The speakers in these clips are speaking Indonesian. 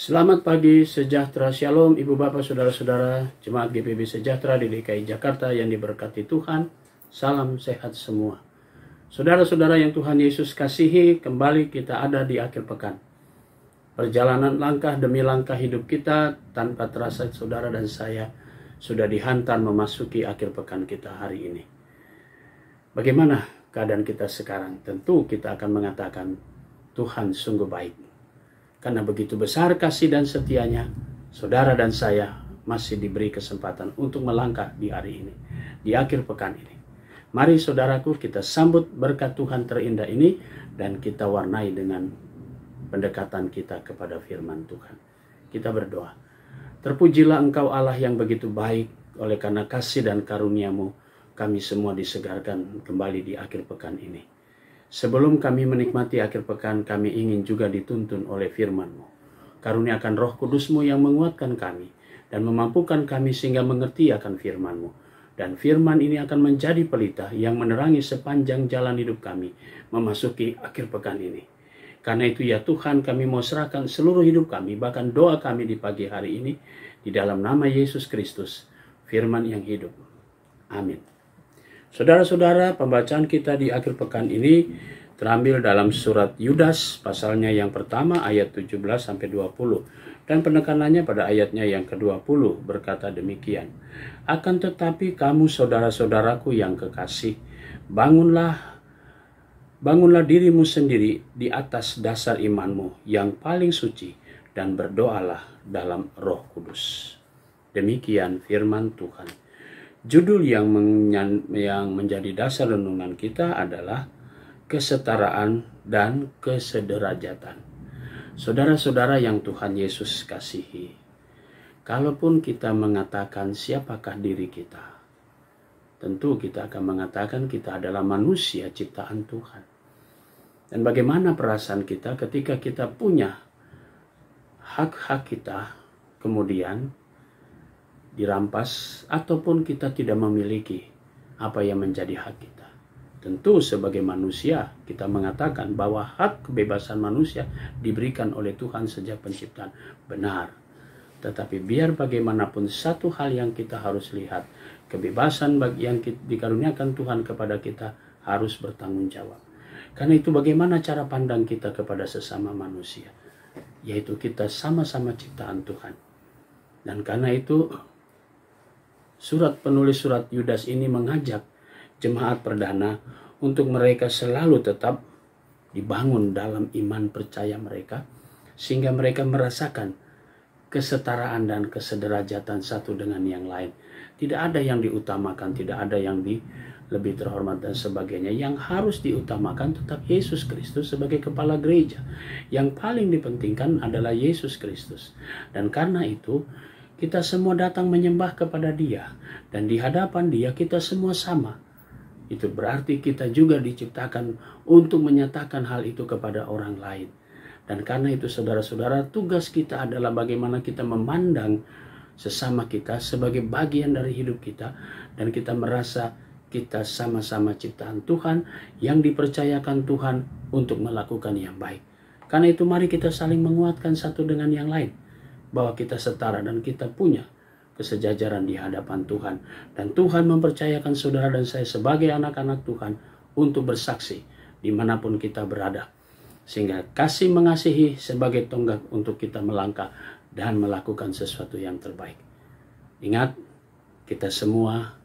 Selamat pagi, sejahtera, shalom, ibu bapak, saudara-saudara, jemaat GPB Sejahtera di DKI Jakarta yang diberkati Tuhan. Salam sehat semua. Saudara-saudara yang Tuhan Yesus kasihi, kembali kita ada di akhir pekan. Perjalanan langkah demi langkah hidup kita tanpa terasa saudara dan saya sudah dihantar memasuki akhir pekan kita hari ini. Bagaimana keadaan kita sekarang? Tentu kita akan mengatakan Tuhan sungguh baik. Karena begitu besar kasih dan setianya, saudara dan saya masih diberi kesempatan untuk melangkah di hari ini, di akhir pekan ini. Mari saudaraku, kita sambut berkat Tuhan terindah ini dan kita warnai dengan pendekatan kita kepada firman Tuhan. Kita berdoa. Terpujilah Engkau Allah yang begitu baik, oleh karena kasih dan karunia-Mu kami semua disegarkan kembali di akhir pekan ini. Sebelum kami menikmati akhir pekan, kami ingin juga dituntun oleh firman-Mu. Karuniakan Roh Kudus-Mu yang menguatkan kami dan memampukan kami sehingga mengerti akan firman-Mu. Dan firman ini akan menjadi pelita yang menerangi sepanjang jalan hidup kami memasuki akhir pekan ini. Karena itu ya Tuhan, kami mau serahkan seluruh hidup kami, bahkan doa kami di pagi hari ini, di dalam nama Yesus Kristus, firman yang hidup. Amin. Saudara-saudara, pembacaan kita di akhir pekan ini terambil dalam surat Yudas, pasalnya yang pertama ayat 17-20. Dan penekanannya pada ayatnya yang ke-20 berkata demikian. Akan tetapi kamu saudara-saudaraku yang kekasih, bangunlah dirimu sendiri di atas dasar imanmu yang paling suci dan berdoalah dalam Roh Kudus. Demikian firman Tuhan. Judul yang menjadi dasar renungan kita adalah kesetaraan dan kesederajatan. Saudara-saudara yang Tuhan Yesus kasihi, kalaupun kita mengatakan siapakah diri kita, tentu kita akan mengatakan kita adalah manusia ciptaan Tuhan. Dan bagaimana perasaan kita ketika kita punya hak-hak kita kemudian dirampas ataupun kita tidak memiliki apa yang menjadi hak kita. Tentu sebagai manusia kita mengatakan bahwa hak kebebasan manusia diberikan oleh Tuhan sejak penciptaan. Benar. Tetapi biar bagaimanapun satu hal yang kita harus lihat, kebebasan yang dikaruniakan Tuhan kepada kita harus bertanggung jawab. Karena itu bagaimana cara pandang kita kepada sesama manusia? Yaitu kita sama-sama ciptaan Tuhan. Dan karena itu penulis surat Yudas ini mengajak jemaat perdana untuk mereka selalu tetap dibangun dalam iman percaya mereka, sehingga mereka merasakan kesetaraan dan kesederajatan satu dengan yang lain. Tidak ada yang diutamakan, tidak ada yang lebih terhormat dan sebagainya. Yang harus diutamakan tetap Yesus Kristus sebagai kepala gereja. Yang paling dipentingkan adalah Yesus Kristus. Dan karena itu kita semua datang menyembah kepada Dia. Dan di hadapan Dia kita semua sama. Itu berarti kita juga diciptakan untuk menyatakan hal itu kepada orang lain. Dan karena itu saudara-saudara, tugas kita adalah bagaimana kita memandang sesama kita sebagai bagian dari hidup kita. Dan kita merasa kita sama-sama ciptaan Tuhan yang dipercayakan Tuhan untuk melakukan yang baik. Karena itu mari kita saling menguatkan satu dengan yang lain. Bahwa kita setara dan kita punya kesejajaran di hadapan Tuhan. Dan Tuhan mempercayakan saudara dan saya sebagai anak-anak Tuhan untuk bersaksi dimanapun kita berada. Sehingga kasih mengasihi sebagai tonggak untuk kita melangkah dan melakukan sesuatu yang terbaik. Ingat, kita semua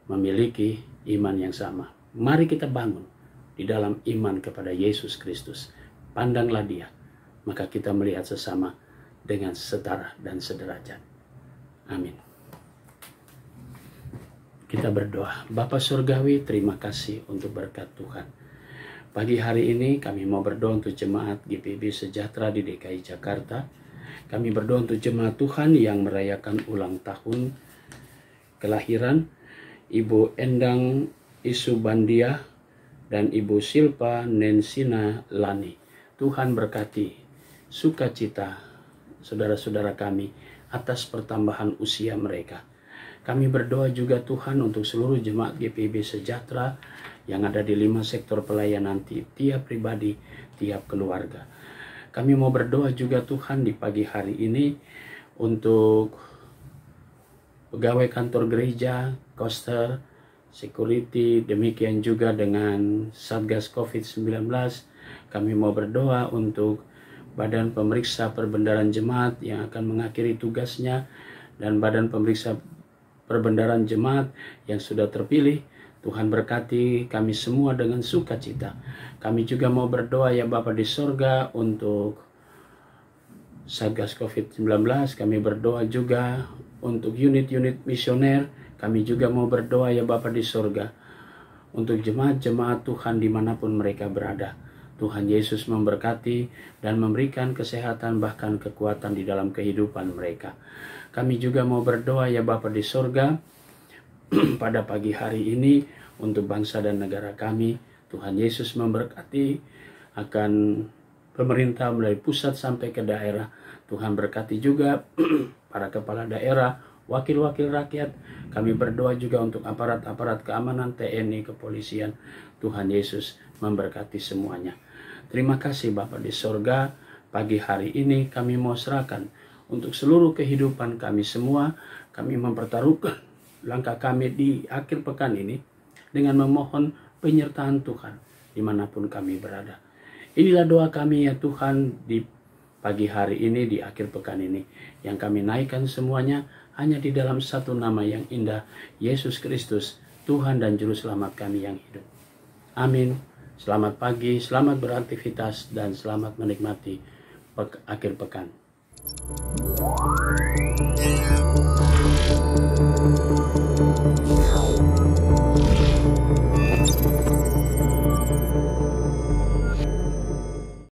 memiliki iman yang sama. Mari kita bangun di dalam iman kepada Yesus Kristus. Pandanglah Dia, maka kita melihat sesama dengan setara dan sederajat. Amin. Kita berdoa. Bapa Surgawi, terima kasih untuk berkat Tuhan. Pagi hari ini kami mau berdoa untuk jemaat GPB Sejahtera di DKI Jakarta. Kami berdoa untuk jemaat Tuhan yang merayakan ulang tahun kelahiran Ibu Endang Isubandia dan Ibu Silpa Nensina Lani. Tuhan berkati sukacita saudara-saudara kami atas pertambahan usia mereka. Kami berdoa juga Tuhan untuk seluruh jemaat GPB Sejahtera yang ada di 5 sektor pelayanan, tiap pribadi, tiap keluarga. Kami mau berdoa juga Tuhan di pagi hari ini untuk pegawai kantor gereja, koster, security, demikian juga dengan Satgas COVID-19. Kami mau berdoa untuk Badan Pemeriksa Perbendaharaan Jemaat yang akan mengakhiri tugasnya, dan Badan Pemeriksa Perbendaharaan Jemaat yang sudah terpilih. Tuhan berkati kami semua dengan sukacita. Kami juga mau berdoa ya Bapa di sorga untuk Satgas COVID-19. Kami berdoa juga untuk unit-unit misioner. Kami juga mau berdoa ya Bapa di sorga untuk jemaat-jemaat Tuhan dimanapun mereka berada. Tuhan Yesus memberkati dan memberikan kesehatan bahkan kekuatan di dalam kehidupan mereka. Kami juga mau berdoa ya Bapa di sorga pada pagi hari ini untuk bangsa dan negara kami. Tuhan Yesus memberkati akan pemerintah mulai pusat sampai ke daerah. Tuhan berkati juga para kepala daerah, wakil-wakil rakyat. Kami berdoa juga untuk aparat-aparat keamanan, TNI, kepolisian. Tuhan Yesus memberkati semuanya. Terima kasih Bapa di sorga. Pagi hari ini kami mau serahkan untuk seluruh kehidupan kami semua. Kami mempertaruhkan langkah kami di akhir pekan ini dengan memohon penyertaan Tuhan dimanapun kami berada. Inilah doa kami ya Tuhan di pagi hari ini, di akhir pekan ini, yang kami naikkan semuanya hanya di dalam satu nama yang indah, Yesus Kristus, Tuhan dan Juru Selamat kami yang hidup. Amin. Selamat pagi, selamat beraktivitas, dan selamat menikmati akhir pekan.